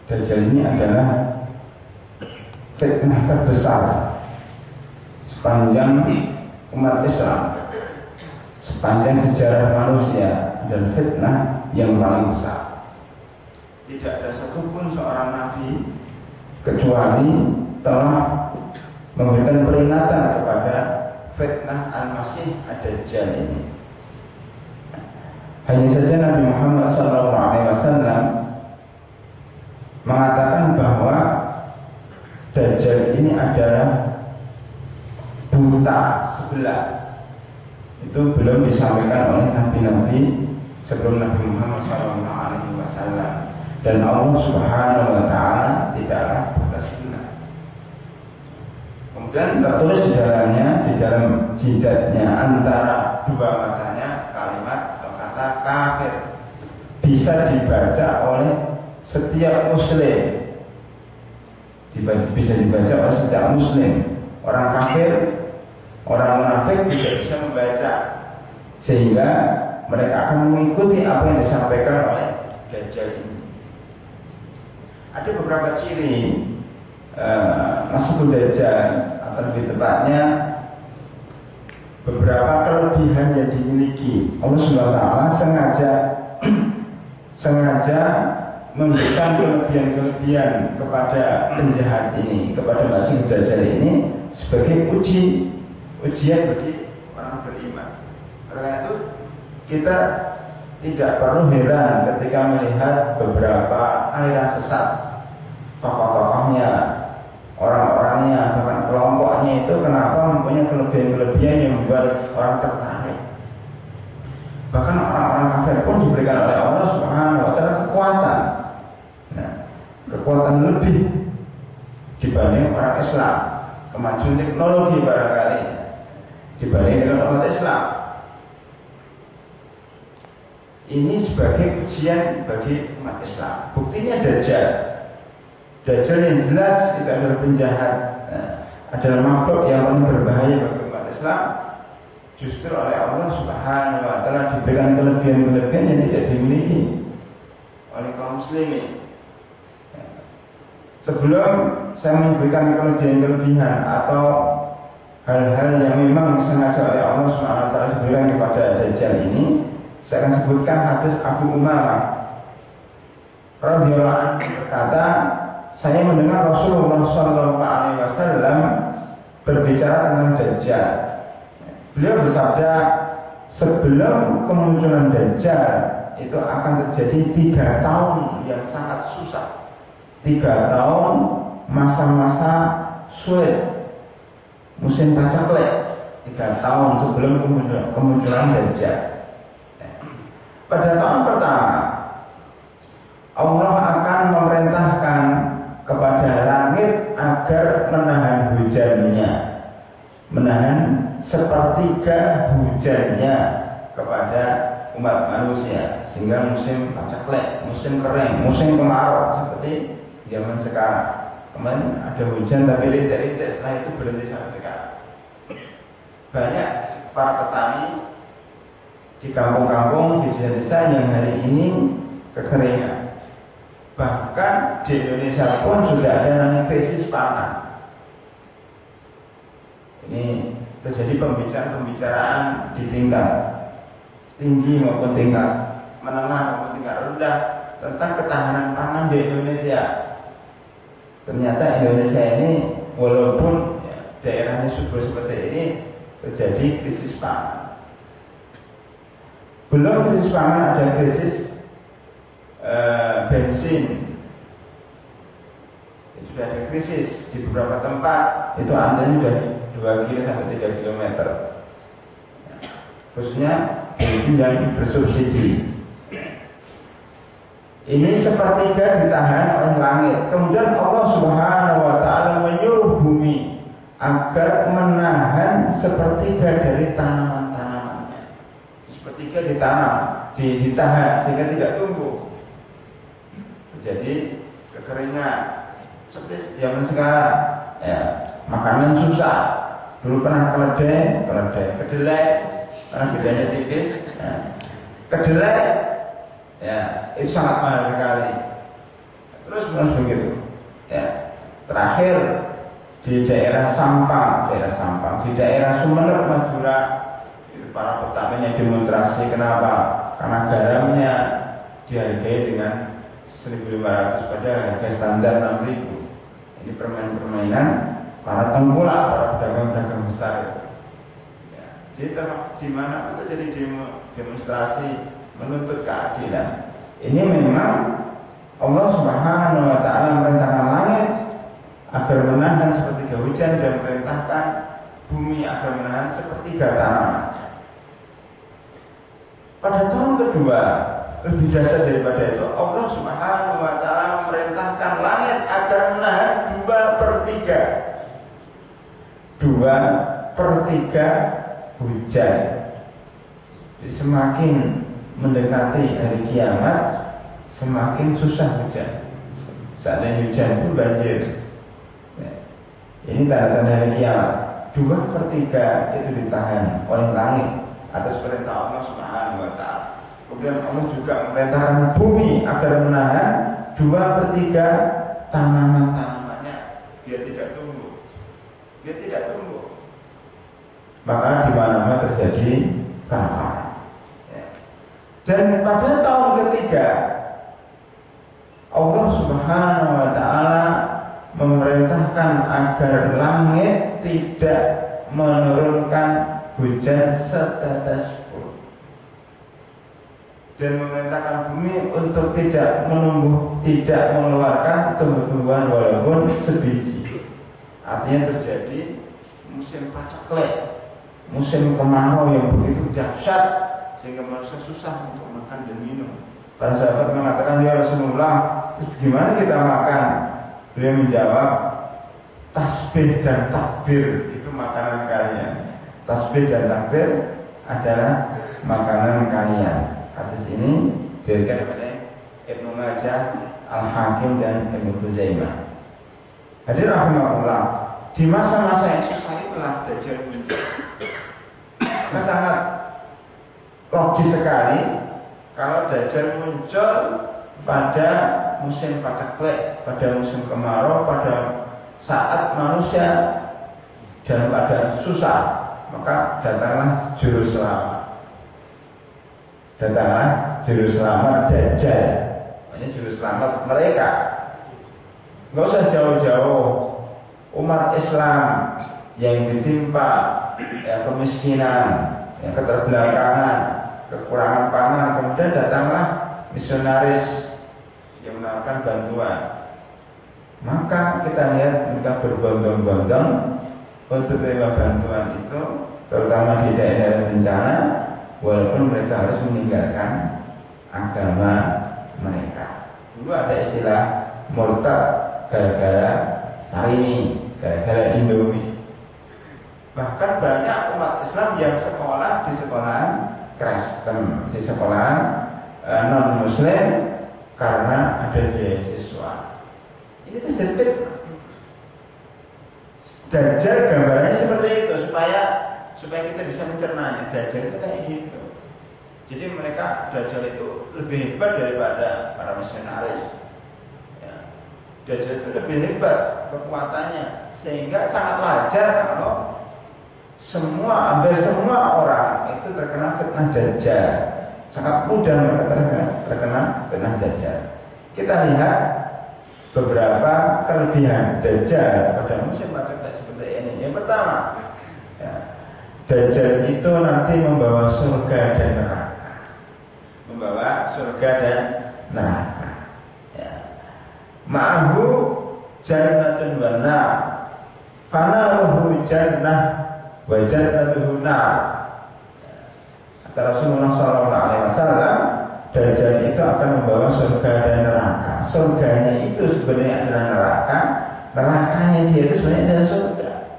Dajjal ini adalah fitnah terbesar sepanjang umat Islam, sepanjang sejarah manusia, dan fitnah yang paling besar. Tidak ada satupun seorang nabi kecuali telah memberikan peringatan kepada fitnah Al-Masih Ad-Dajjal ini. Hanya saja Nabi Muhammad SAW mengatakan bahwa Dajjal ini adalah buta sebelah. Itu belum disampaikan oleh nabi-nabi sebelum Nabi Muhammad SAW. Dan Allah Subhanahu wa Ta'ala tidaklah buta sebelah. Kemudian tertulis di dalamnya, di dalam jidatnya antara dua matanya kalimat atau kata kafir. Bisa dibaca oleh setiap muslim, bisa dibaca oleh setiap muslim. Orang kafir, orang munafik tidak bisa membaca, sehingga mereka akan mengikuti apa yang disampaikan oleh Dajjal ini. Ada beberapa ciri Masihud Dajjal, atau lebih tepatnya beberapa kelebihan yang dimiliki. Allah Subhanahu wa Ta'ala sengaja memberikan kelebihan-kelebihian kepada penjahat ini, kepada Masihud Dajjal ini, sebagai ujian bagi orang beriman. Karena itu kita tidak perlu heran ketika melihat beberapa aliran sesat, tokoh-tokohnya, orang-orangnya, bahkan kelompoknya itu kenapa mempunyai kelebihan-kelebihan yang membuat orang tertarik. Bahkan orang-orang kafir pun diberikan oleh Allah Subhanahu wa Ta'ala kekuatan, kekuatan lebih dibanding orang Islam, kemajuan teknologi barangkali dibanding dengan umat Islam. Ini sebagai ujian bagi umat Islam. Buktinya Dajjal yang jelas itu adalah penjahat, adalah makhluk yang paling berbahaya bagi umat Islam. Justru oleh Allah Subhanahu wa Ta'ala diberikan kelebihan-kelebihan yang tidak dimiliki oleh kaum muslimin. Sebelum saya memberikan kelebihan-kelebihan atau hal-hal yang memang sengaja oleh Allah Subhanahu wa Ta'ala diberikan kepada Dajjal ini, saya akan sebutkan hadis Abu Umamah radhiyallahu anhu berkata, saya mendengar Rasulullah SAW berbicara tentang Dajjal. Beliau bersabda, sebelum kemunculan Dajjal itu akan terjadi 3 tahun yang sangat susah, 3 tahun masa-masa sulit, musim paceklik, 3 tahun sebelum kemunculan Dajjal. Pada tahun pertama, Allah akan memerintahkan kepada langit agar menahan hujannya, menahan sepertiga hujannya kepada umat manusia, sehingga musim paceklik, musim kering, musim kemarau seperti zaman sekarang. Kemarin ada hujan tapi rintik-rintik, setelah itu berhenti sampai sekarang. Banyak para petani di kampung-kampung, di desa-desa yang hari ini kekeringan. Bahkan di Indonesia pun sudah ada namanya krisis pangan. Ini terjadi pembicaraan di tingkat tinggi maupun tingkat menengah maupun tingkat rendah tentang ketahanan pangan di Indonesia. Ternyata Indonesia ini walaupun daerahnya subur seperti ini, terjadi krisis pangan. Belum krisis pangan, ada krisis bensin. Sudah ada krisis di beberapa tempat, itu antaranya sudah 2 km sampai 3 km. Khususnya bensin yang bersubsidi. Ini sepertiga ditahan oleh langit. Kemudian Allah Subhanahu wa Ta'ala menyuruh bumi agar menahan sepertiga dari tanaman-tanamannya. Sepertiga ditanam, ditahan sehingga tidak tumbuh. Terjadi kekeringan seperti zaman sekarang, ya, makanan susah. Dulu pernah keledai, kedelai, karena bedanya tipis, ya. Kedelai, ya, itu sangat mahal sekali. Terus terakhir di daerah Sampang, di daerah Sumeneb Madura, itu para petaninya demonstrasi. Kenapa? Karena garamnya dihargai dengan 1.500 padahal harga standar 6.000. Ini permainan para tengkulak, para pedagang-pedagang besar itu. Ya, jadi di mana itu jadi demonstrasi menuntut keadilan. Ini memang Allah Subhanahu wa taala merintahkan langit agar menahan sepertiga hujan dan merintahkan bumi agar menahan sepertiga tanaman. Pada tahun kedua, lebih dasar daripada itu, Allah Subhanahu wa taala memerintahkan langit agar menahan 2/3 hujan. Jadi semakin mendekati hari kiamat, semakin susah hujan. Seandainya hujan pun banjir. Ini tanda-tanda hari kiamat. 2/3 itu ditahan oleh langit atas perintah Allah Subhanahu wa taala. Kemudian Allah juga memerintahkan bumi agar menahan 2/3 tanaman-tanamannya biar tidak tumbuh. Maka di mana-mana terjadi kelaparan. Dan pada tahun ketiga Allah Subhanahu wa taala memerintahkan agar langit tidak menurunkan hujan setetes pun, dan memerintahkan bumi untuk tidak mengeluarkan tumbuh-tumbuhan walaupun sebiji. Artinya terjadi musim paceklik, musim kemarau yang begitu dahsyat sehingga manusia susah untuk makan dan minum. Para sahabat mengatakan, ya Rasulullah, terus gimana kita makan? Beliau menjawab, tasbih dan takbir itu makanan kalian. Tasbih dan takbir adalah makanan kalian. Hadis ini diriwayatkan oleh Ibnu Majah, Al-Hakim dan Ibnu Huzaimah. Hadirin rahimahullah, di masa-masa yang susah itulah Dajjal muncul. Sangat logis sekali kalau Dajjal muncul pada musim paceklik, pada musim kemarau, pada saat manusia dalam keadaan susah, maka datanglah juru selamat Dajjal. Ini juru selamat mereka. Nggak usah jauh-jauh, umat Islam yang ditimpa kemiskinan, keterbelakangan, kekurangan pangan, kemudian datanglah misionaris yang menawarkan bantuan. Maka kita lihat mereka berbondong-bondong untuk terima bantuan itu, terutama di daerah bencana, walaupun mereka harus meninggalkan agama mereka. Dulu ada istilah murtad gara-gara Sarimi, gara-gara Indomie. Bahkan banyak umat Islam yang sekolah di sekolahan Kristen, di sekolahan non-Muslim karena ada beasiswa. Ini terjadi fitnah. Dajjal gambarnya seperti itu supaya kita bisa mencernanya. Dajjal itu kayak gitu. Jadi mereka Dajjal itu lebih hebat daripada para misionaris. Ya. Dajjal itu lebih hebat kekuatannya, sehingga sangat wajar kalau hampir semua orang itu terkena fitnah Dajjal. Sangat mudah mereka terkena fitnah Dajjal. Kita lihat beberapa kelebihan Dajjal pada musim paceklik seperti ini. Yang pertama, Dajjal itu nanti membawa surga dan neraka. Ma'ahu jannatun wa nar, fanaruhu jannah wa jannatuhu nar. Kata Rasulullah SAW, Dajjal itu akan membawa surga dan neraka. Surganya itu sebenarnya adalah neraka, nerakanya dia itu sebenarnya adalah surga.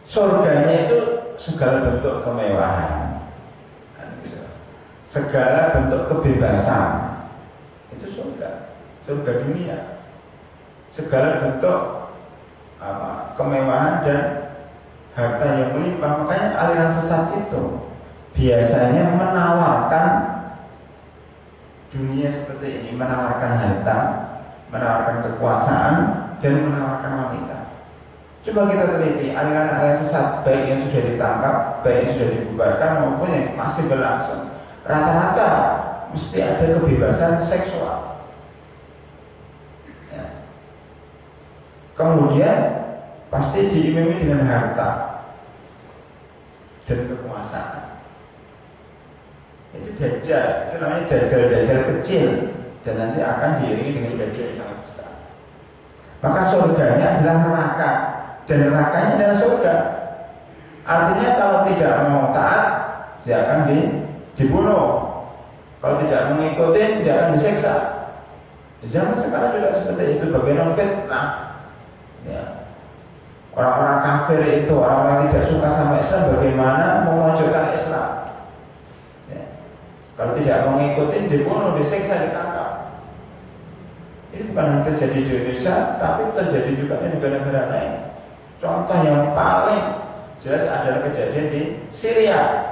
Surganya itu segala bentuk kemewahan, segala bentuk kebebasan, itu surga dunia. Segala bentuk kemewahan dan harta yang melimpah. Makanya aliran sesat itu biasanya menawarkan dunia seperti ini, menawarkan harta, menawarkan kekuasaan dan menawarkan wanita. Coba kita teliti aliran-aliran sesat, baik yang sudah ditangkap, baik yang sudah dibubarkan maupun yang masih berlangsung. Rata-rata mesti ada kebebasan seksual. Ya. Kemudian pasti diimbangi dengan harta dan kekuasaan. Itu dajjal, itu namanya dajjal kecil, dan nanti akan diiringi dengan dajjal yang sangat besar. Maka surganya adalah neraka, dan nerakanya adalah surga. Artinya kalau tidak mau taat, dia akan dibunuh. Kalau tidak mengikuti, dia akan disiksa. Di zaman sekarang juga seperti itu, bagaimana fitnah. Ya. Orang-orang kafir itu, orang-orang tidak suka sama Islam, bagaimana memojokkan Islam. Ya. Kalau tidak mengikuti, dibunuh, disiksa, ditangkap. Ini bukan hanya terjadi di Indonesia, tapi terjadi juga di negara-negara lain. Contoh yang paling jelas adalah kejadian di Syria.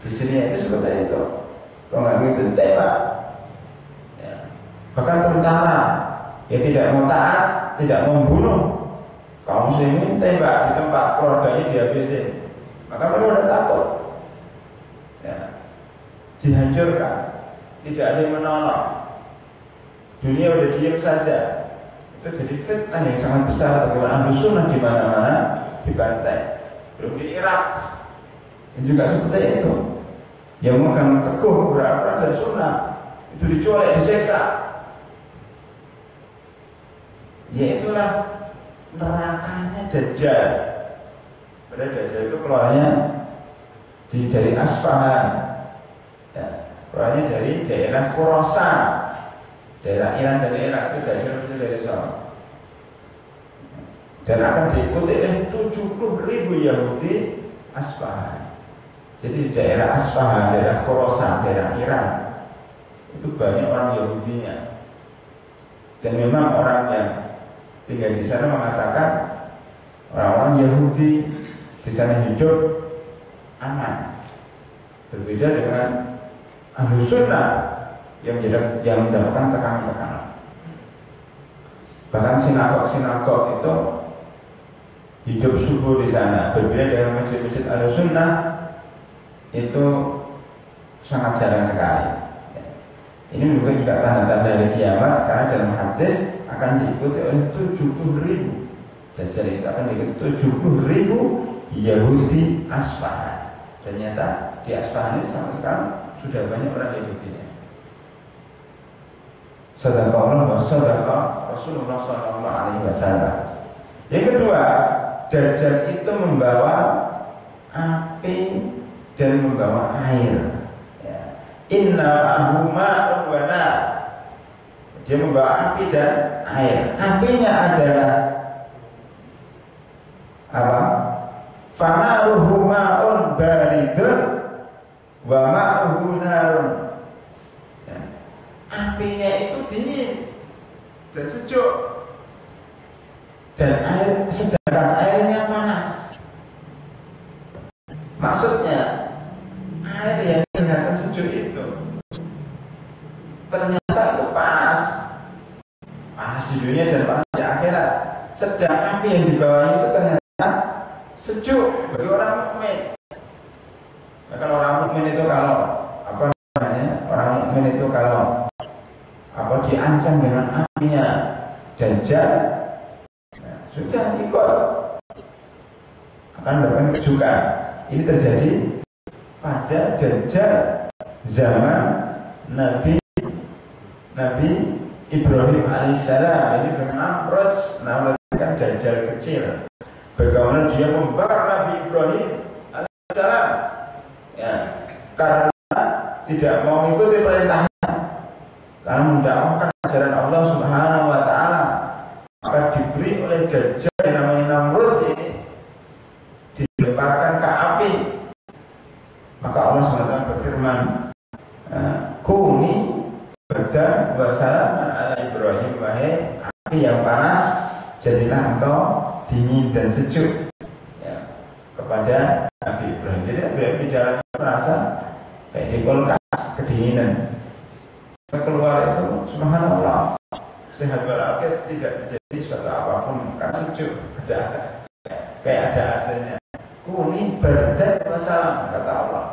Di Syria itu seperti itu. Kalau nggak gitu tembak. Ya. Bahkan tentara yang tidak mau taat, tidak membunuh kaum muslimin, tembak di tempat keluarganya dihabisin. Maka mereka udah takut. Ya. Dihancurkan. Tidak ada yang menolong. Dunia udah diam saja. Itu jadi fitnah yang sangat besar. Bagaimana Ahlus Sunnah di mana-mana dibantai. Belum di Irak, ini juga seperti itu. Yang memegang teguh Quran dan Sunnah itu diculik, disiksa. Ya itulah nerakanya Dajjal. Padahal Dajjal itu keluarnya dari Asfahan, ya, keluarnya dari daerah Khurasan, daerah Iran dan Irak. Itu Dajjal itu dari sana. Dan akan diikuti oleh 70.000 Yahudi Asfahan. Jadi di daerah Asfahan, daerah Khurasan, daerah Iran itu banyak orang Yahudinya. Dan memang orang yang tinggal di sana mengatakan orang-orang Yahudi di sana hidup aman. Berbeda dengan Ahlus Sunnah yang mendapatkan tekanan-tekanan. Bahkan sinagog-sinagog itu hidup subur di sana. Berbeda dengan masjid-masjid Ahlus Sunnah itu sangat jarang sekali. Ini mungkin juga tanda-tanda dari kiamat, karena dalam hadis akan diikuti oleh 70.000. Dajjal itu akan diikuti 70.000 Yahudi Asfahan. Ternyata di Asfahan ini sama sekarang sudah banyak orang Yahudinya. Sadaqallah wa sadaqa Rasulullah SAW. Yang kedua, Dajjal itu membawa api dan membawa air. Ya. Inna ma'ahu ma'un wa nar. Dia membawa api dan air. Apinya adalah apa? Fanaruhu ma'un baridun wa ma'uhu narun. Ya. Apinya itu dingin dan sejuk, dan air, sedangkan airnya panas. Maksudnya air yang kelihatan sejuk itu ternyata itu panas. Panas di dunia dan panas di akhirat. Sedang api yang dibawa itu ternyata sejuk bagi orang mukmin. Nah, kalau orang mukmin itu kalau apa namanya? Orang mukmin itu kalau apa diancam dengan apinya Dajjal, nah, sudah ikut akan mendapatkan kejukan. Ini terjadi pada Dajjal zaman Nabi Ibrahim alaihissalam. Ini Namrud, namanya Dajjal kecil. Bagaimana dia membakar Nabi Ibrahim alaihissalam, ya, karena tidak mau mengikuti perintahnya, karena mendakwakan ajaran Allah Subhanahu wa taala. Maka diberi oleh Dajjal yang namanya Namrud ini, dilemparkan ke api. Maka Allah SWT berfirman, Kuni berdan wassalaman ala Ibrahim, wahai api yang panas, jadilah engkau dingin dan sejuk, ya, kepada Nabi Ibrahim. Jadi Nabi Ibrahim di dalam merasa kayak di kulkas kedinginan. Keluar itu subhanallah, sehat walafiat, tidak terjadi suatu apapun karena sejuk, kayak ada AC-nya. Kuni bardan wasalam, kata Allah.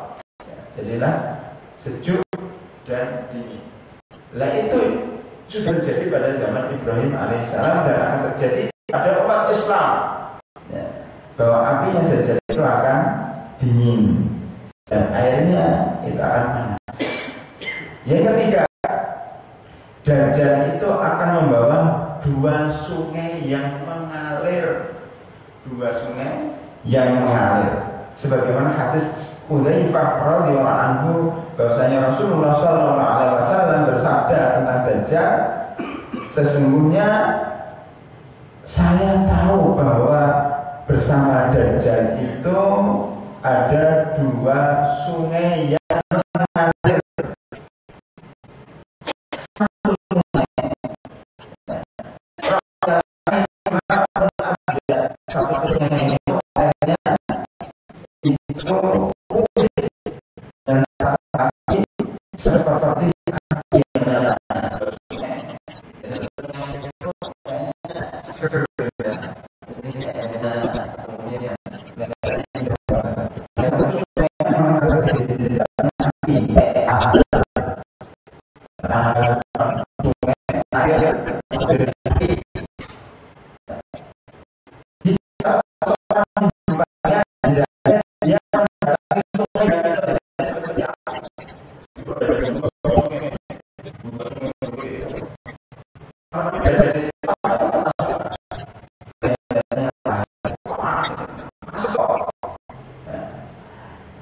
Jadilah sejuk dan dingin. Lah itu sudah terjadi pada zaman Ibrahim alaihissalam dan akan terjadi pada umat Islam. Ya, bahwa api yang Dajjal itu akan dingin dan airnya itu akan panas. Yang ketiga, Dajjal itu akan membawa dua sungai yang mengalir, sebagaimana hadis Hudzaifah radhiyallahu anhu bahwasanya Rasulullah sallallahu alaihi wasallam bersabda tentang Dajjal, sesungguhnya saya tahu bahwa bersama Dajjal itu ada dua sungai yang mengalir. Satu sungai itu airnya itu putih dan api seperti api yang menyala.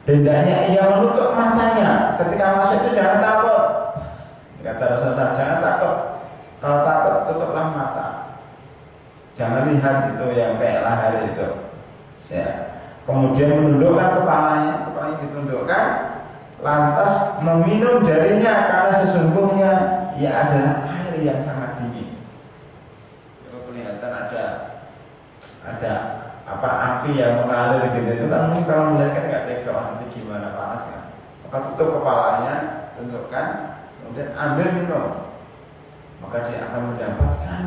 Hendaknya ia menutup matanya ketika masuk itu, jangan takut. Kata Rasulullah, jangan takut. Kalau takut, tutuplah mata. Jangan lihat itu yang kayak lahar itu. Ya. Kemudian menundukkan kepalanya ditundukkan, lantas meminum darinya karena sesungguhnya ia adalah air yang sangat dingin. Itu kelihatan ada apa api yang mengalir gitu itu kan, kalau melihat kan nggak tega, nanti gimana panasnya. Maka tutup kepalanya, tundukkan, kemudian ambil minum, maka dia akan mendapatkan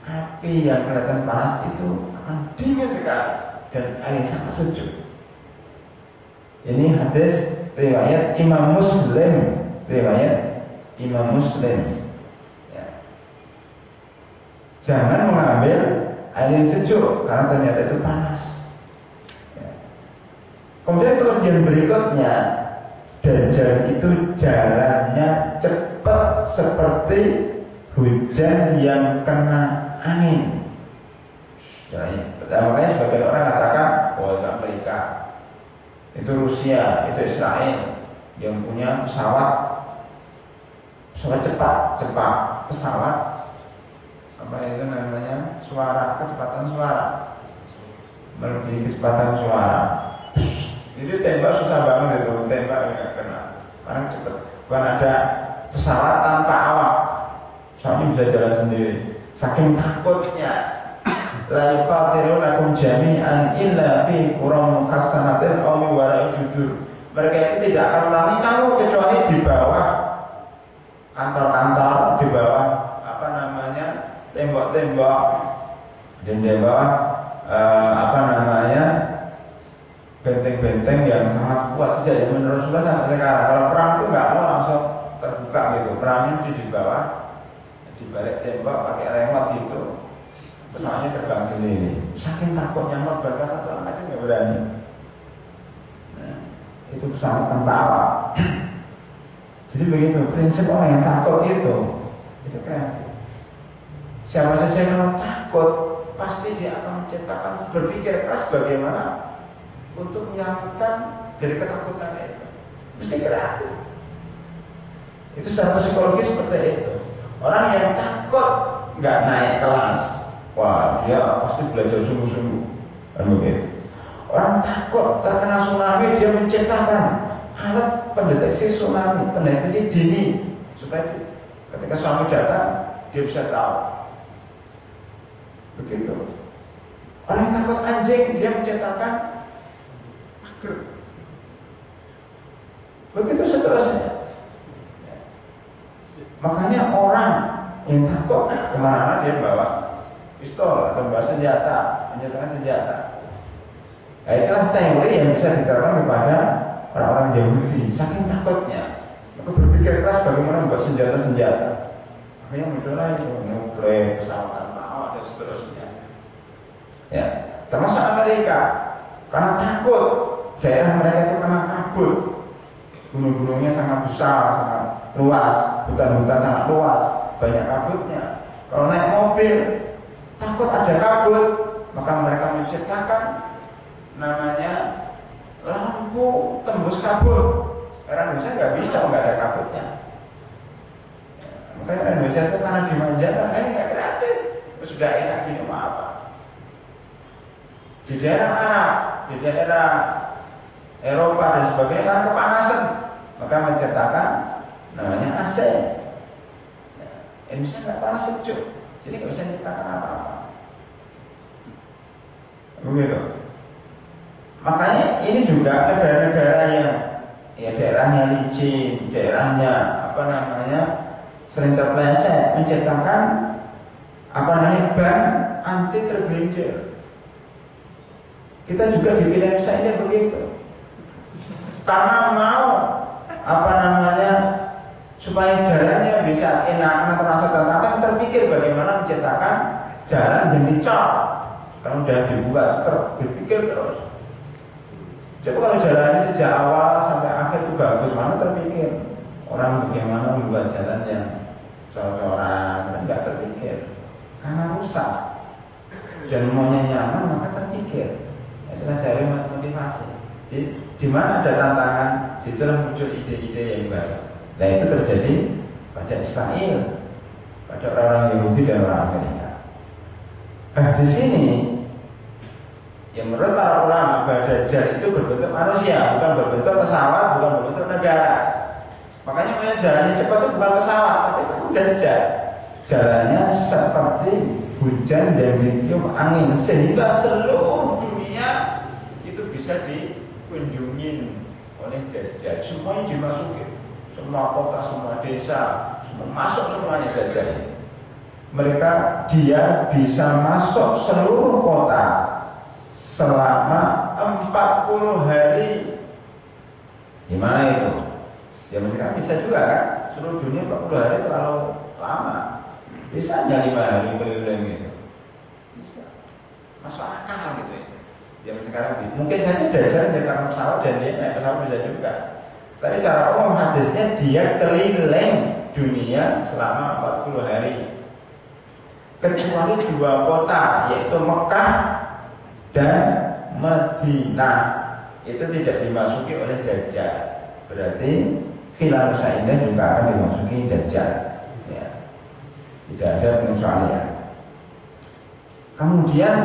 api yang kelihatan panas itu akan dingin sekali dan air sangat sejuk. Ini hadis riwayat Imam Muslim. Ya. Jangan mengambil air yang sejuk karena ternyata itu panas. Ya. Kemudian kelebihan berikutnya, Dajjal itu jalannya cepat seperti hujan yang kena angin. Makanya sebagian orang katakan, oh itu Amerika, itu Rusia, itu Israel yang punya pesawat cepat, pesawat apa itu namanya, kecepatan suara, melebihi kecepatan suara. Itu tembak susah banget itu, tembak nggak kena, karena cepat. Bukan ada pesawat tanpa awak, soalnya bisa jalan sendiri. Saking takutnya, la yuqatilunakum jami'an illa fi quram muhassanatin aw min wara'i judur. Mereka itu tidak akan memerangi kamu kecuali di bawah kantor-kantor, di bawah apa namanya, tembok-tembok, dan di bawah benteng-benteng yang sangat kuat sejak zaman Rasulullah sampai sekarang. Kalau perang itu nggak mau langsung terbuka gitu, perangnya di bawah, di balik tembok pakai remote gitu, pesawatnya terbang sendiri. Saking takutnya berkata satu orang aja nggak berani. Nah, itu pesawat tanpa awak. Jadi begitu prinsip orang yang takut itu kreatif. Siapa saja yang takut pasti dia akan menciptakan, berpikir keras bagaimana untuk menyelamatkan dari ketakutan itu. Mesti kreatif. Itu secara psikologis seperti itu. Orang yang takut nggak naik kelas, wah dia pasti belajar sungguh-sungguh, kan begitu. Orang takut terkena tsunami, dia menciptakan alat pendeteksi tsunami, pendeteksi dini, supaya ketika tsunami datang dia bisa tahu. Begitu. Orang yang takut anjing, dia menciptakan masker. Begitu seterusnya. Makanya orang yang takut kemana-mana dia bawa pistol atau bawa senjata, menyatakan senjata. Nah, itulah teori yang bisa diterapkan kepada orang-orang Yahudi. Saking takutnya, mereka berpikir keras bagaimana membuat senjata-senjata. Akhirnya muncullah itu nuklir, pesawat laut dan seterusnya. Ya, termasuk Amerika, karena takut daerah mereka itu karena kabut, gunung-gunungnya sangat besar, sangat luas, hutan-hutan sangat luas, banyak kabutnya. Kalau naik mobil takut ada kabut, maka mereka menciptakan namanya lampu tembus kabut. Orang Indonesia nggak bisa nggak ada kabutnya. Makanya orang Indonesia itu karena dimanjakan, nggak kreatif. Sudah enak gini mau apa? Di daerah Arab, di daerah Eropa dan sebagainya kan kepanasan, maka menciptakan namanya AC. Indonesia nggak panas sejuk, jadi nggak bisa menciptakan apa-apa. Begitu. Makanya ini juga negara-negara yang ya daerahnya licin, daerahnya sering terpeleset, menciptakan ban anti tergelincir. Kita juga di Indonesia ini begitu. Karena mau supaya jalannya bisa enak, terasa teratur, terpikir bagaimana menciptakan jalan yang dicor. Kalau sudah dibuat, berpikir terus. Coba kalau jalannya sejak awal sampai akhir itu bagus, mana terpikir orang bagaimana membuat jalan yang cor-coran, tidak terpikir karena rusak. Dan maunya nyaman maka terpikir. Itulah dari motivasi. Jadi di mana ada tantangan, di dalam muncul ide-ide yang baru. Nah itu terjadi pada Israel, pada orang Yahudi dan orang Amerika. Nah di sini yang menurut para ulama bahwa Dajjal itu berbentuk manusia, bukan berbentuk pesawat, bukan berbentuk negara. Makanya punya jalannya cepat itu bukan pesawat, tapi Dajjal. Jalannya seperti hujan yang ditiup angin, sehingga seluruh dunia itu bisa dikunjungin oleh Dajjal. Semuanya dimasukin, semua kota, semua desa, semua masuk semuanya Dajjal. Dia bisa masuk seluruh kota selama 40 hari. Gimana itu? Ya mereka bisa juga kan? Seluruh dunia 40 hari terlalu lama. Bisa hanya 5 hari keliling gitu. Bisa. Masuk akal gitu ya. Zaman sekarang mungkin saja Dajjal mencetak pesawat dan dia naik pesawat bisa juga. Tapi cara umum hadisnya dia keliling dunia selama 40 hari. Kecuali 2 kota yaitu Mekah dan Madinah itu tidak dimasuki oleh Dajjal. Berarti Villa Nusa Indah juga akan dimasuki Dajjal. Ya. Tidak ada pengecualian. Kemudian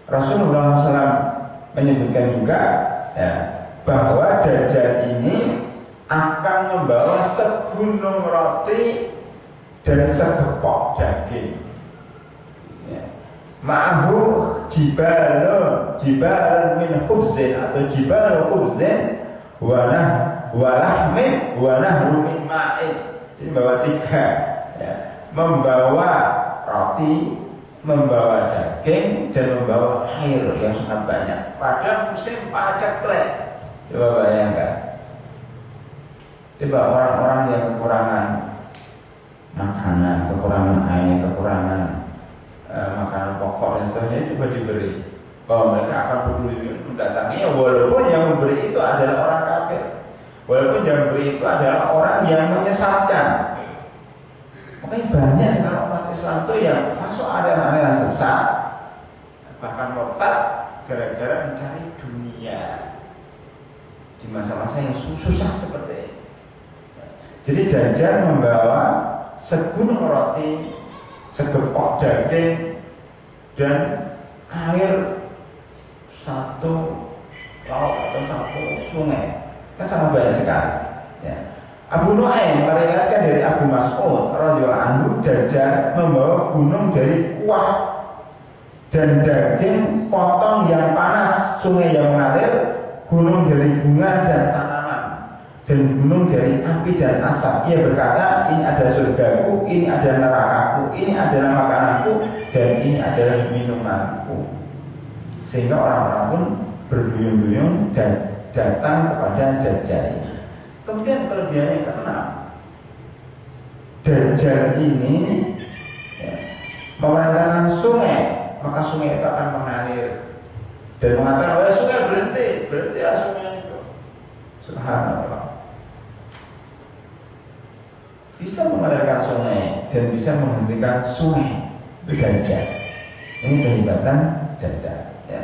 Rasulullah SAW menyebutkan juga ya, bahwa Dajjal ini akan membawa segunung roti dan segepok daging. Ya. Ma'ahu jibalun min khubzin atau jibalun khubzin wa lahmin wa nahru min ma'in. Jadi membawa 3 ya. Membawa roti, membawa daging dan membawa air yang sangat banyak pada musim paceklik. Coba bayangkan. Coba orang-orang yang kekurangan makanan, kekurangan air, kekurangan makanan pokok dan seterusnya juga diberi, bahwa mereka akan peduli mendatangi, walaupun yang memberi itu adalah orang kafir, walaupun yang memberi itu adalah orang yang menyesatkan. Makanya banyak sekarang umat Islam itu yang masuk aliran sesat, bahkan murtad gara-gara mencari dunia di masa-masa yang susah seperti ini. Jadi Dajjal membawa segunung roti, segepok daging dan air 1 laut atau 1 sungai. Kan sangat banyak sekali. Ya. Abu Nu'aim meriwayatkan dari Abu Mas'ud radhiyallahu anhu, Dajjal membawa gunung dari kuah dan daging potong yang panas, sungai yang mengalir, gunung dari bunga dan tanaman. dan gunung dari api dan asap. Ia berkata, ini ada surgaku, ini ada nerakaku, ini adalah makananku, dan ini adalah minumanku. Sehingga orang-orang pun berduyun-duyun dan datang kepada Dajjal. Kemudian kelebihannya keenam, Dajjal ini memerintahkan sungai, maka sungai itu akan mengalir dan mengatakan, oh sungai berhenti ya sungai itu. Subhanallah. Bisa mengalirkan sungai dan bisa menghentikan sungai. Itu Dajjal. Ini kehebatan Dajjal. Ya.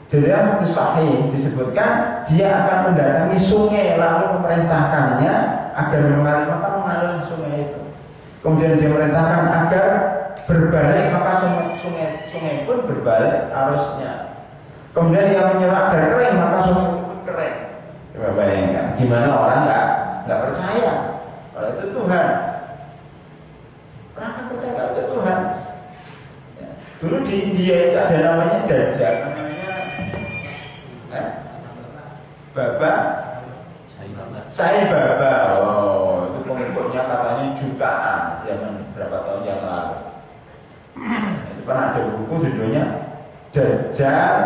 Di dalam hadis sahih disebutkan dia akan mendatangi sungai lalu memerintahkannya agar mengalir, maka mengalir sungai itu. Kemudian dia merintahkan agar berbalik, maka sungai pun berbalik arusnya. Kemudian dia menyuruh agar kering, maka sungai itu pun kering. Coba bayangkan, gimana orang nggak percaya kalau itu Tuhan. Orang akan percaya kalau itu Tuhan. Ya. Dulu di India itu ada namanya Dajjal, namanya Baba Sai Baba. Oh, itu pengikutnya katanya jutaan zaman berapa tahun yang lalu. Itu pernah ada buku judulnya Dajjal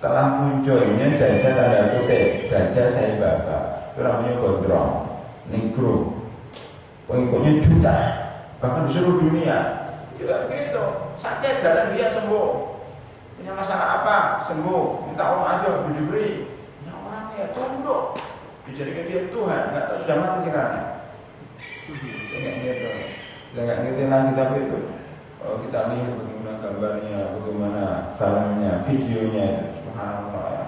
telah munculnya Dajjal tanda kutip Dajjal Sai Baba. Itu namanya gondrong, negro, pengikutnya juta, bahkan di seluruh dunia. Juga begitu, sakit datang dia sembuh, punya masalah apa sembuh, minta uang aja diberi, punya uang ya tunduk, dijadikan dia Tuhan, nggak tahu sudah mati sekarang. Nggak gitu, nggak ngerti lagi tapi itu. Kalau kita lihat bagaimana gambarnya, bagaimana filmnya, videonya, subhanallah ya.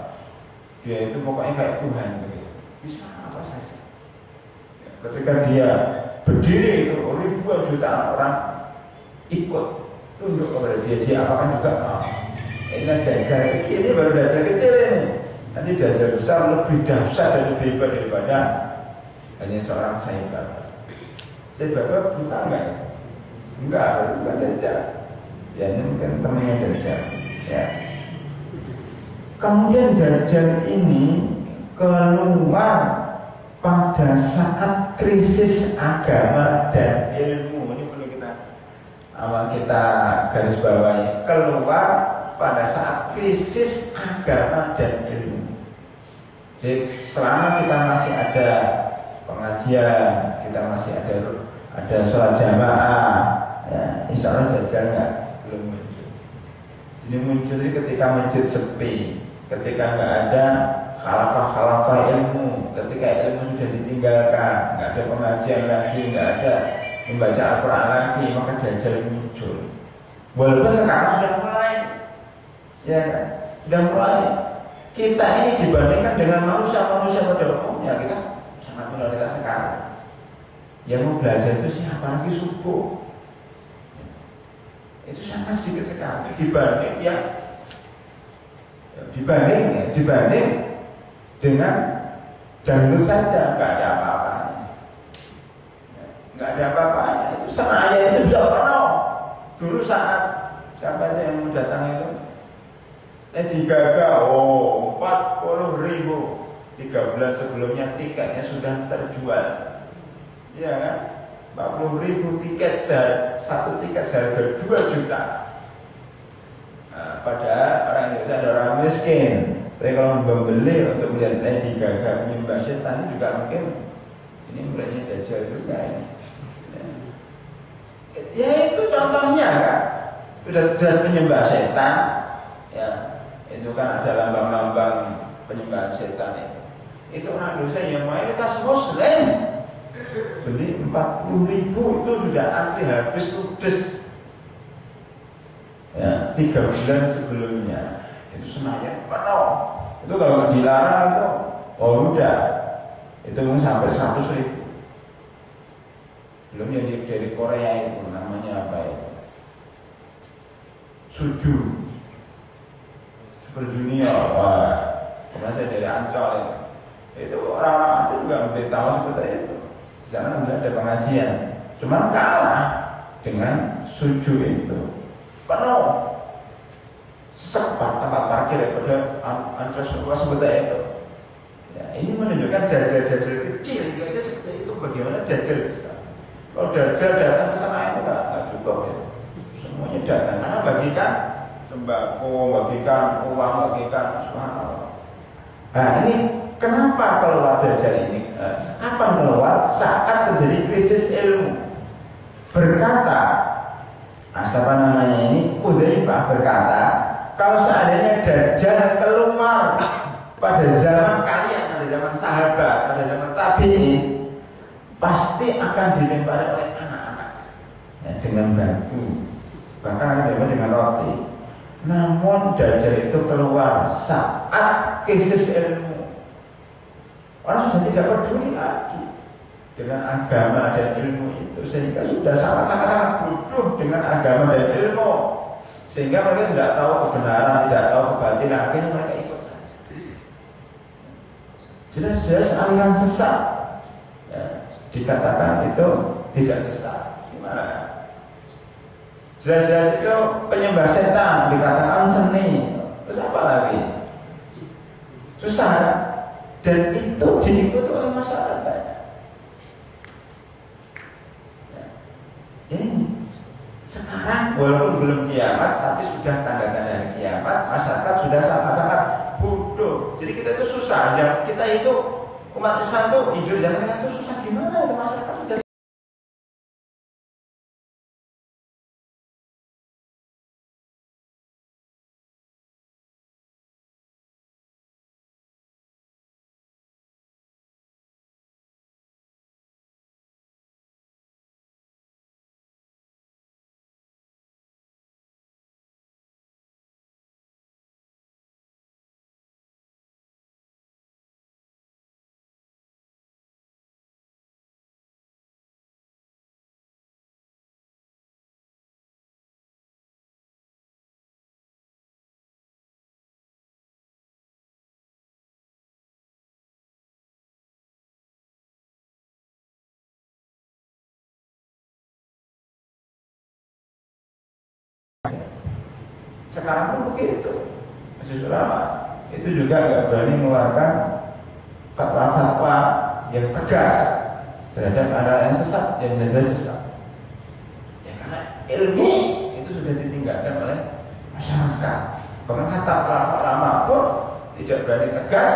Dia itu pokoknya kayak Tuhan begitu. Bisa apa saja. Ya, ketika dia berdiri itu ribuan jutaan orang ikut tunduk kepada dia apakan juga mau. Ini Dajjal kecil, ini baru Dajjal kecil ini. Nanti Dajjal besar lebih dahsyat dan lebih hebat daripada hanya seorang Sai Baba. Sai Baba buta enggak ya? Enggak, bukan Dajjal. Ya ini mungkin temannya Dajjal. Ya. Kemudian Dajjal ini keluar pada saat krisis agama dan ilmu. Ini perlu kita garis bawahi. Keluar pada saat krisis agama dan ilmu. Jadi selama kita masih ada pengajian, kita masih ada sholat jamaah, ya, insya Allah Dajjal belum muncul. Jadi muncul ketika masjid sepi, ketika nggak ada khalaqah ilmu, ketika ilmu sudah ditinggalkan, nggak ada pengajian lagi, nggak ada membaca Al-Quran lagi, maka Dajjal muncul. Walaupun sekarang sudah mulai, ya kan? Sudah mulai. Kita ini dibandingkan dengan manusia pada umumnya, kita sangat minoritas sekali. Yang mau belajar itu siapa lagi subuh? Itu sangat sedikit sekali dibanding dengan dangdut saja, nggak ada apa-apanya. Nggak ada apa-apanya. Itu Senayan itu bisa penuh. Dulu saat siapa aja yang mau datang itu, Lady Gaga, 40.000. 3 bulan sebelumnya tiketnya sudah terjual. Iya kan? 40.000 tiket, satu tiket seharga 2 juta. Nah, padahal orang Indonesia ada orang miskin. Tapi kalau membeli untuk melihat Lady Gaga menyembah setan juga mungkin ini mulainya Dajjal juga ini. Ya itu contohnya kan, sudah jelas penyembah setan. Ya, itu kan ada lambang-lambang penyembahan setan itu. Itu orang Indonesia yang mayoritas Muslim. Beli 40.000 itu sudah antri habis ludes. Ya, 3 bulan sebelumnya itu Senayan penuh. Itu kalau dilarang itu, udah itu mungkin sampai 100.000. Belum yang dari Korea itu namanya apa ya? Suju, Super Junior. Wah, karena saya dari Ancol itu orang-orang itu juga memberitahu seperti itu. Di sana sudah ada pengajian, cuman kalah dengan Suju itu penuh. Tempat parkir pada Ancol seperti itu. Ya, ini menunjukkan dajjal-dajjal kecil itu aja seperti itu. Bagaimana dajjal besar? Kalau dajjal datang ke sana itu nggak cukup ya. Semuanya datang karena bagikan sembako, bagikan uang, bagikan subhanallah. Nah ini kenapa keluar dajjal ini? Kapan keluar? Saat terjadi krisis ilmu. Berkata, siapa namanya ini? Hudzaifah berkata, kalau seandainya dajjal keluar pada zaman kalian, pada zaman sahabat, pada zaman tabi'in, pasti akan dilempari oleh anak-anak ya, dengan batu, bahkan akan dilempari dengan roti. Namun dajjal itu keluar saat krisis ilmu. Orang sudah tidak peduli lagi dengan agama dan ilmu itu, sehingga sudah sangat bodoh dengan agama dan ilmu, sehingga mereka tidak tahu kebenaran, tidak tahu kebatilan, akhirnya mereka ikut saja. Jelas-jelas aliran sesat ya, dikatakan itu tidak sesat. Gimana? Jelas-jelas itu penyembah setan dikatakan seni. Terus apa lagi? Susah. Dan itu diikuti oleh masyarakat banyak. Ya. Ini sekarang walaupun belum kiamat, tapi sudah tanda-tanda kiamat. Masyarakat sudah sangat-sangat bodoh. Jadi kita itu susah. Yang kita itu umat Islam itu hidup yang sangat itu susah. Gimana? Masyarakat sudah sekarang pun begitu. Majelis Ulama itu juga nggak berani mengeluarkan fatwa-fatwa yang tegas terhadap anak yang sesat, yang jelas sesat. Ya karena ilmu itu sudah ditinggalkan oleh masyarakat. Bahkan kata ulama pun tidak berani tegas,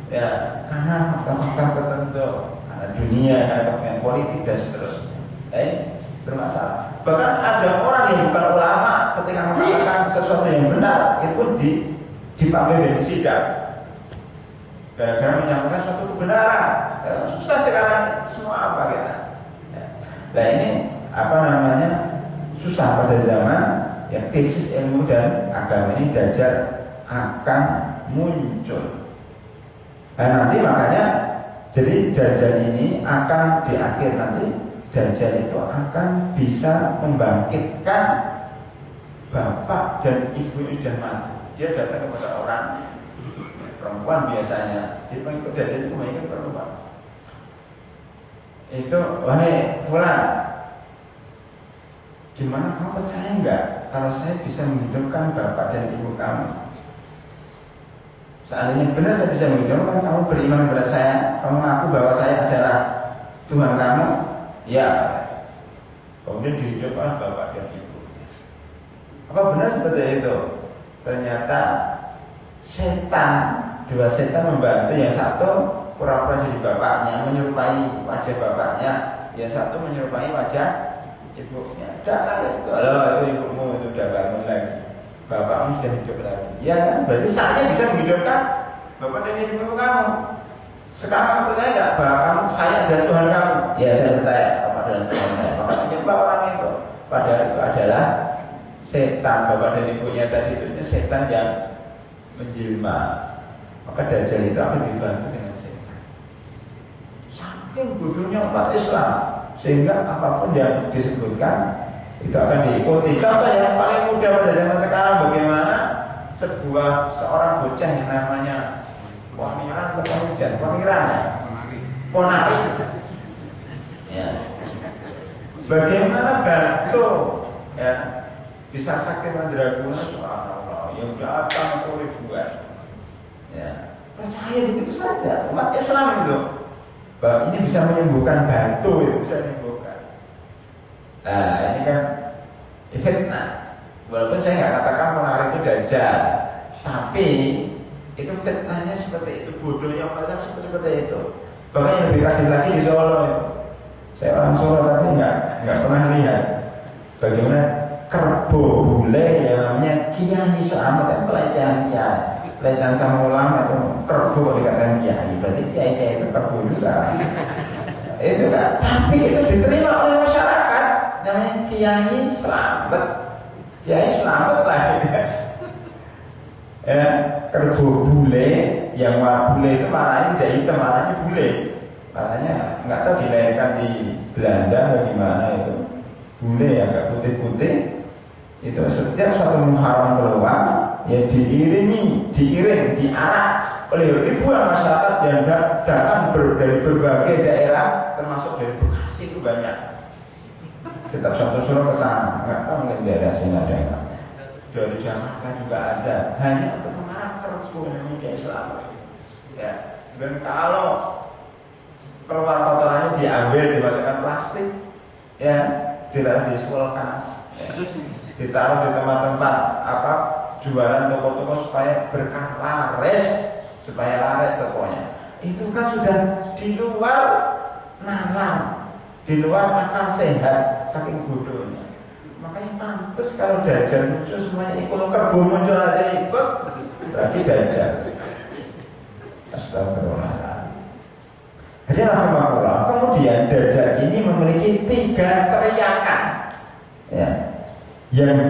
ya karena fakta-fakta tertentu, karena dunia, karena kepentingan politik dan seterusnya. Bermasalah. Bahkan ada orang yang bukan ulama ketika mengatakan sesuatu yang benar itu pun dipanggil dan disidang gara-gara menyampaikan suatu kebenaran. Susah sekarang semua apa kita. Nah ini apa namanya susah pada zaman yang krisis ilmu dan agama ini dajjal akan muncul. Nah nanti makanya jadi dajjal ini akan di akhir nanti dajjal itu akan bisa membangkitkan bapak dan ibu yang sudah mati. Dia datang kepada orang perempuan biasanya, dia pengikut dajjal itu pengikut perempuan. Itu, wahai fulan, gimana kamu percaya enggak kalau saya bisa menghidupkan bapak dan ibu kamu? Seandainya benar saya bisa menghidupkan, kamu beriman kepada saya, kamu mengaku bahwa saya adalah Tuhan kamu. Ya, kemudian dihidupkan bapak dan ibu. Apa benar seperti itu? Ternyata setan, dua setan membantu. Yang satu pura-pura jadi bapaknya, menyerupai wajah bapaknya. Yang satu menyerupai wajah ibunya. Datang itu, halo itu ibumu itu udah bangun lagi, bapakmu sudah hidup lagi. Ya kan? Berarti saya bisa menghidupkan bapak dan ibu kamu. Sekarang percaya nggak bahwa saya dan Tuhan kamu? Ya saya percaya bapak dan Tuhan saya. Maka menyembah orang itu, padahal itu adalah setan. Bapak dan ibunya tadi itu setan yang menjelma. Maka dajjal itu akan dibantu dengan setan. Saking bodohnya umat Islam, sehingga apapun yang disebutkan itu akan diikuti. Contoh yang paling mudah pada zaman sekarang bagaimana seorang bocah yang namanya Poniran atau Ponijan? Poniran ya? Ponari. Ya. Bagaimana batu ya bisa sakit mandraguna subhanallah yang datang itu ribuan. Ya. percaya begitu saja. Umat Islam itu bahwa ini bisa menyembuhkan batu, itu bisa menyembuhkan. Nah ini kan fitnah. Walaupun saya nggak katakan pengaruh itu dajjal, tapi itu fitnahnya seperti itu, bodohnya macam seperti itu. Bahkan yang lebih kaget lagi di Solo itu. Saya orang Solo tapi nggak pernah lihat bagaimana kerbo bule yang namanya Kiai Selamat dan pelecehan sama ulama itu kerbo kalau dikatakan kiai, berarti kiai itu kerbo juga. Itu kan, tapi itu diterima oleh masyarakat namanya Kiai Selamat. Kiai Selamat lah gitu. Ya, kerbo bule yang bule itu warnanya tidak hitam, warnanya bule. Warnanya nggak tahu dilahirkan di Belanda atau gimana itu. Bule agak putih-putih. Itu setiap satu Muharram keluar ya diiring, diarak oleh ribuan masyarakat yang datang dari berbagai daerah, termasuk dari Bekasi itu banyak. Setiap satu suruh ke sana, nggak tahu mungkin daerah sini ada. Dari Jakarta juga ada, hanya untuk mengarang kerbu namanya Islam. Ya, dan kalau keluar kotorannya diambil, dimasukkan plastik, ya, ditaruh di kulkas, ya, ditaruh di tempat-tempat apa jualan toko-toko supaya berkah laris tokonya. Itu kan sudah di luar nalar, di luar akal sehat, saking bodohnya. Makanya pantas kalau dajjal muncul semuanya ikut, kerbu muncul aja ikut, berarti dajjal. Astagfirullahaladzim. Jadi rahimahullah, kemudian dajjal ini memiliki 3 teriakan, ya, yang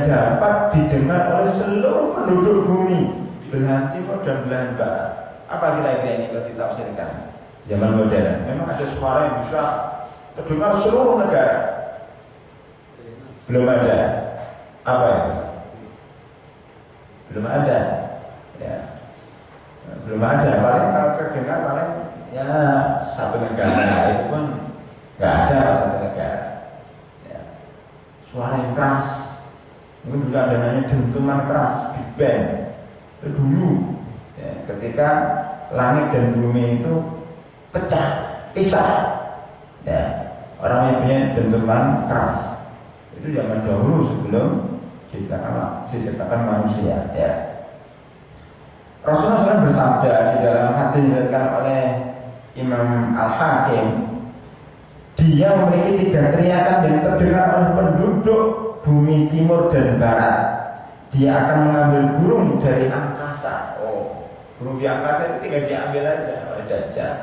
dapat didengar oleh seluruh penduduk bumi, belahan timur dan belahan barat. Apa kira-kira ini kalau ditafsirkan zaman modern? Memang ada suara yang bisa terdengar seluruh negara. Belum ada. Apa itu? Belum ada. Ya. Belum ada. Paling kalau terdengar paling ya satu negara, itu pun nggak ada satu negara. Ya. Suara yang keras. Mungkin juga ada namanya dentuman keras, Big Bang. Itu dulu ya, ketika langit dan bumi itu pisah. Ya. Orang yang punya dentuman keras. Itu zaman dahulu sebelum diciptakan manusia, ya. Rasulullah SAW bersabda di dalam hadis diriwayatkan oleh Imam Al-Hakim, dia memiliki 3 teriakan yang terdengar oleh penduduk bumi timur dan barat. Dia akan mengambil burung dari angkasa. Oh, burung di angkasa itu tinggal diambil aja oleh Dajjal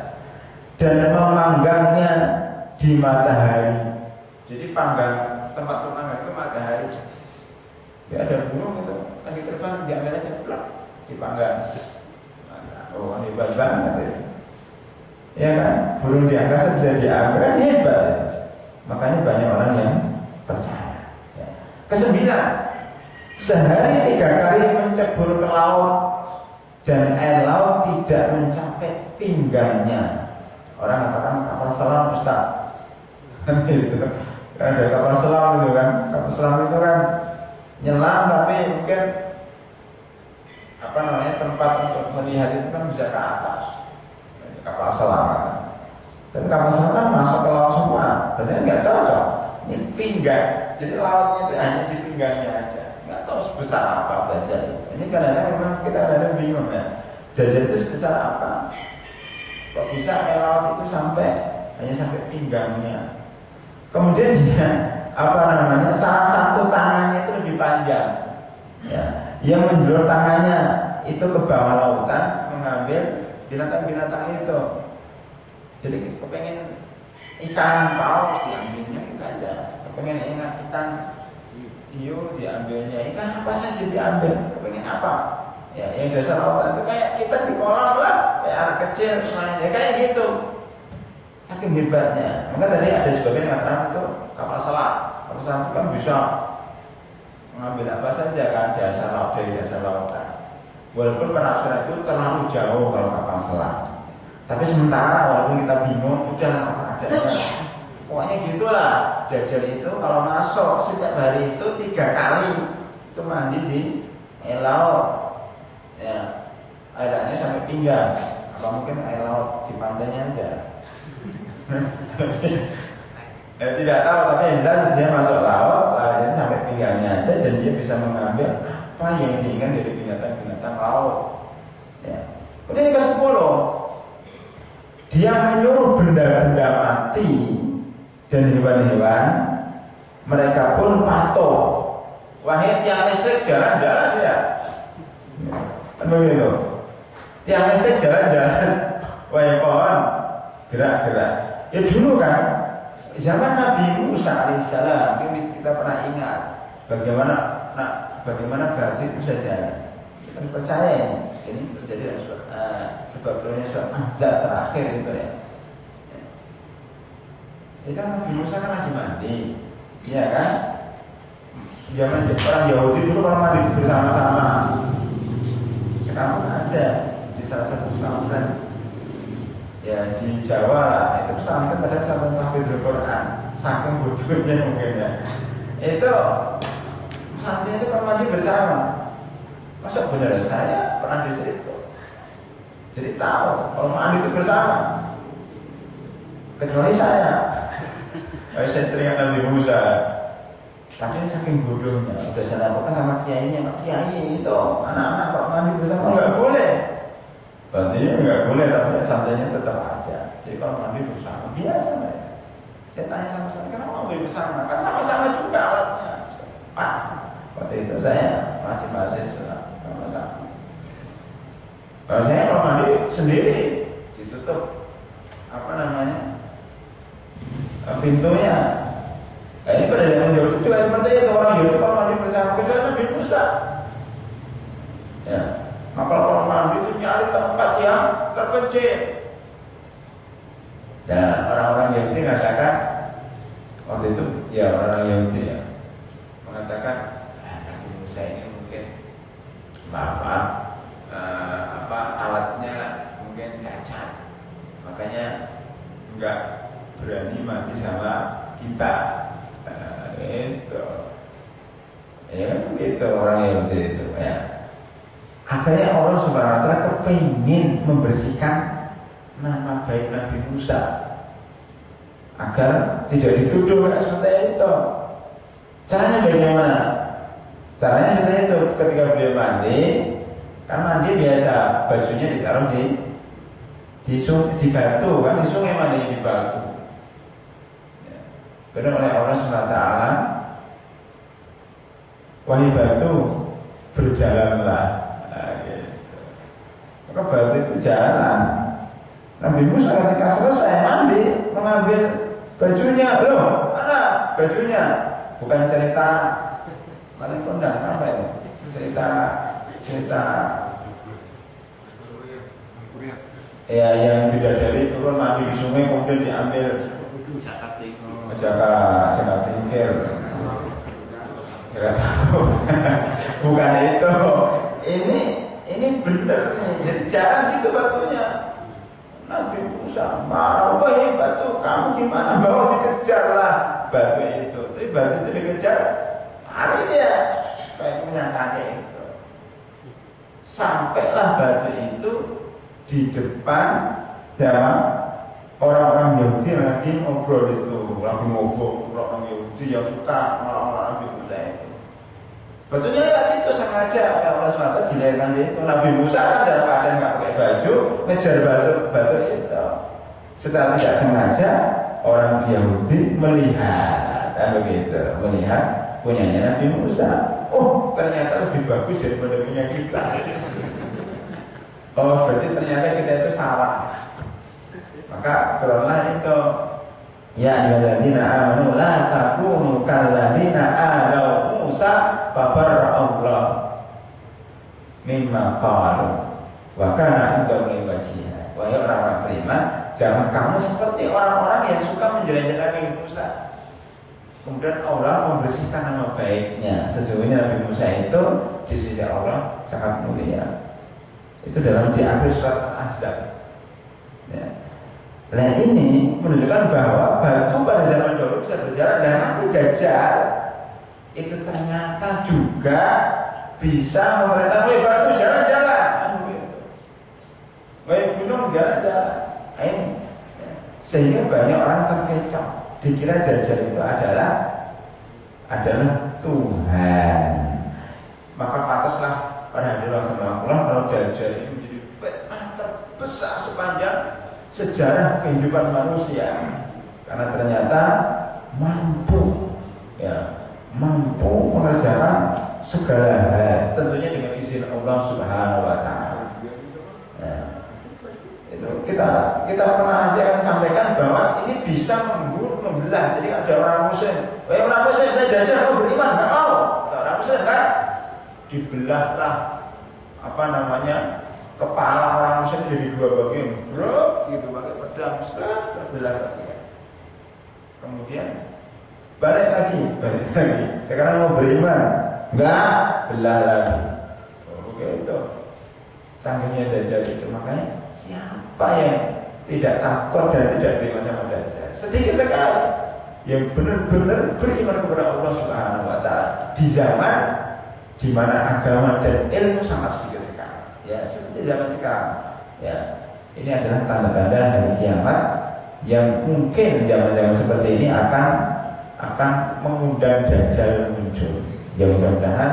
dan memanggangnya di matahari. Jadi tempat pemanggang itu matahari. Ya ada burung itu lagi terbang, diambil aja plak, dipanggang. Oh hebat banget ya kan, burung di angkasa bisa diambil, kan hebat ya. Makanya banyak orang yang percaya ya. Kesembilan, sehari 3 kali mencebur ke laut dan air laut tidak mencapai pinggangnya. Orang katakan kapal selam Ustaz. Itu ada kapal selam itu kan, kapal selam itu kan nyelam tapi mungkin apa namanya tempat untuk melihat itu kan bisa ke atas, kapal selam kan. Dan kapal selam kan masuk ke laut semua, ternyata nggak cocok. Ini pinggang, jadi lautnya itu hanya di pinggangnya aja, nggak tahu sebesar apa belajar itu. Ini kadang-kadang memang kita ada bingung ya, belajar itu sebesar apa? Kok bisa air laut itu hanya sampai pinggangnya? Kemudian dia salah satu tangannya itu lebih panjang, ya. Yang menjulur tangannya itu ke bawah lautan mengambil binatang-binatang itu. Jadi kepengen ikan paus diambilnya itu aja, kepengen ikan hiu diambilnya, ikan apa saja diambil, kepengen apa? Ya, yang dasar lautan itu kayak kita di kolam lah, kayak anak kecil main, ya kayak gitu. Saking hebatnya. Maka tadi ada sebagian mengatakan itu kapal selam. Kapal selam itu kan bisa mengambil apa saja kan dari dasar lautan. Walaupun penafsiran itu terlalu jauh kalau kapal selam. Tapi sementara walaupun kita bingung, udah apa adanya. Pokoknya gitulah. Dajjal itu kalau masuk setiap hari itu 3 kali itu mandi di laut. Ya. airnya sampai pinggang. Apa mungkin air laut di pantainya aja? Tidak tahu, tapi yang jelas dia masuk laut, lautnya sampai pinggangnya aja, dan dia bisa mengambil apa yang diinginkan dari binatang-binatang laut. Ya. Kemudian yang ke-10, dia menyuruh benda-benda mati dan hewan-hewan, mereka pun patuh. Wahai tiang listrik jalan-jalan ya, kan begitu. Tiang listrik jalan-jalan, wahai pohon gerak-gerak. Ya dulu kan, zaman Nabi Musa alaihissalam, ini kita pernah ingat bagaimana batu itu bisa jalan. Kita percaya ini terjadi dalam sebabnya surat Ahzab terakhir itu ya. Itu Nabi Musa kan lagi mandi, iya kan? Zaman orang Yahudi dulu kalau mandi bersama-sama. Sekarang ada di salah satu pesantren ya di Jawa lah, itu pesantren pada pesantren tahfidzul Quran, saking bodohnya mungkin ya. Itu pesantren itu kalau mandi bersama. Masa benar saya pernah di situ. Jadi tahu kalau mandi itu bersama. Kecuali saya. Saya teringat Nabi Musa. Tapi saking bodohnya, udah saya lakukan sama kiainya, Pak Kiai itu anak-anak kalau mandi bersama nggak boleh. Berarti nggak boleh, tapi santainya tetap aja. Jadi kalau mandi bersama biasa ya. Saya tanya sama saya, kenapa mandi bersama? Kan sama-sama juga alatnya. Pak, waktu itu saya masih mahasiswa sama-sama. Kalau saya kalau mandi sendiri ditutup pintunya. Nah, ini pada zaman Yahudi juga seperti itu, orang Yahudi kalau mandi bersama kecuali Nabi Musa. Ya, maka kalau mandi itu nyari tempat yang terpencil. Dan orang-orang Yahudi mengatakan waktu itu, ya orang Yahudi ya mengatakan, Nabi Musa ini mungkin alatnya mungkin cacat, makanya enggak berani mandi sama kita. Itu ya kan begitu orang Yahudi itu ya. Akhirnya Allah Subhanahu wa Ta'ala kepingin membersihkan nama baik Nabi Musa agar tidak dituduh seperti itu. Caranya bagaimana? Caranya seperti itu, ketika beliau mandi, kan mandi biasa bajunya ditaruh di batu, kan di sungai mandi di batu. Karena oleh Allah SWT, wahai batu berjalanlah. Nah, gitu. Maka batu itu jalan. Nabi Musa ketika selesai mandi mengambil bajunya, loh mana bajunya? Bukan cerita paling kondang apa ini? Cerita ya yang bidadari turun mandi di sungai kemudian diambil Jakarta tingkir. Bukan itu. Ini benar sih. Jadi jalan gitu batunya. Nabi Musa marah, wahai batu, kamu gimana? Bawa dikejarlah batu itu. Tapi batu itu dikejar, lari dia kayak punya kakek itu. Sampailah batu itu di depan orang-orang Yahudi yang lagi ngobrol itu, lagi ngobrol orang Yahudi yang suka orang-orang Nabi Musa itu. Batunya lewat situ sengaja, ya Allah SWT dilahirkan itu. Nabi Musa kan dalam keadaan nggak pakai baju, ngejar batu itu. Secara tidak sengaja orang Yahudi melihat, begitu, melihat punyanya Nabi Musa. Oh, ternyata lebih bagus daripada punya kita. Oh, berarti ternyata kita itu salah. Maka turunlah itu, ya ayyuhalladzina amanu la takunu kalladzina adaw Musa fabarra'allah mimma qalu wa kana indahu wajhiha. Wahai orang-orang beriman, jangan kamu seperti orang-orang yang suka menjelek-jelekan Musa. Kemudian Allah membersihkan nama baiknya. Sesungguhnya Nabi Musa itu di sisi Allah sangat mulia. Itu dalam di akhir surat Al-Ahzab. Ya. Nah ini menunjukkan bahwa batu pada zaman dahulu bisa berjalan, dan nanti Dajjal itu ternyata juga bisa memerintahkan batu jalan-jalan. bunuh nggak ada. Ini sehingga banyak orang terkecoh, dikira Dajjal itu adalah Tuhan. Maka pantaslah para hadirin kalau Dajjal ini menjadi fitnah terbesar sepanjang sejarah kehidupan manusia, karena ternyata mampu mengerjakan segala hal, tentunya dengan izin Allah Subhanahu wa Ta'ala. Itu kita pernah nanti akan sampaikan bahwa ini bisa membelah. Jadi ada orang Muslim, orang Muslim saya Dajjal mau beriman, nggak mau. Orang Muslim kan dibelahlah kepala orang Muslim jadi dua bagian, bro, gitu pakai pedang, terbelah bagian. Kemudian balik lagi. Sekarang mau beriman, enggak, belah lagi. Oke itu canggihnya Dajjal itu. Makanya siapa yang tidak takut dan tidak beriman sama Dajjal? Sedikit sekali yang benar-benar beriman kepada Allah Subhanahu wa Ta'ala di zaman di mana agama dan ilmu sangat sedikit sekali. Ya, seperti zaman sekarang. Ya, ini adalah tanda-tanda hari kiamat yang mungkin zaman-zaman seperti ini akan mengundang Dajjal muncul. Ya mudah-mudahan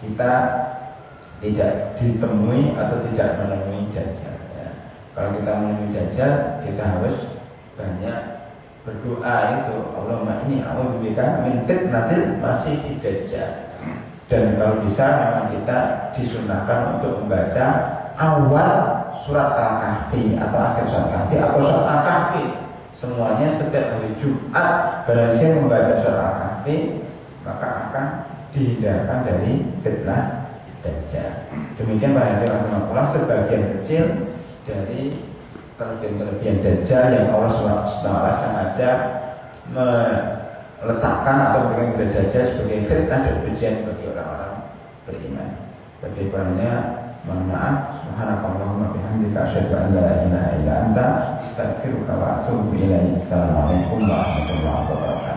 kita tidak ditemui atau tidak menemui Dajjal. Ya. Kalau kita menemui Dajjal, kita harus banyak berdoa itu. Allahumma inni a'udzubika min fitnatil masiihid Dajjal. Dan kalau bisa memang kita disunahkan untuk membaca awal surat Al-Kahfi atau akhir surat Al-Kahfi atau surat Al-Kahfi. Semuanya setiap hari Jumat berhasil membaca surat Al-Kahfi, maka akan dihindarkan dari fitnah Dajjal. Demikian para hadirin rahimakumullah, sebagian kecil dari kelebihan Dajjal yang Allah SWT sengaja meletakkan atau memberikan kepada Dajjal sebagai fitnah dan ujian bagi orang-orang beriman. Lebih kurangnya mohon maaf. Subhanakallahumma bihamdika asyhadu an la ilaha illa anta astaghfiruka wa atubu ilaik. Assalamualaikum warahmatullahi wabarakatuh.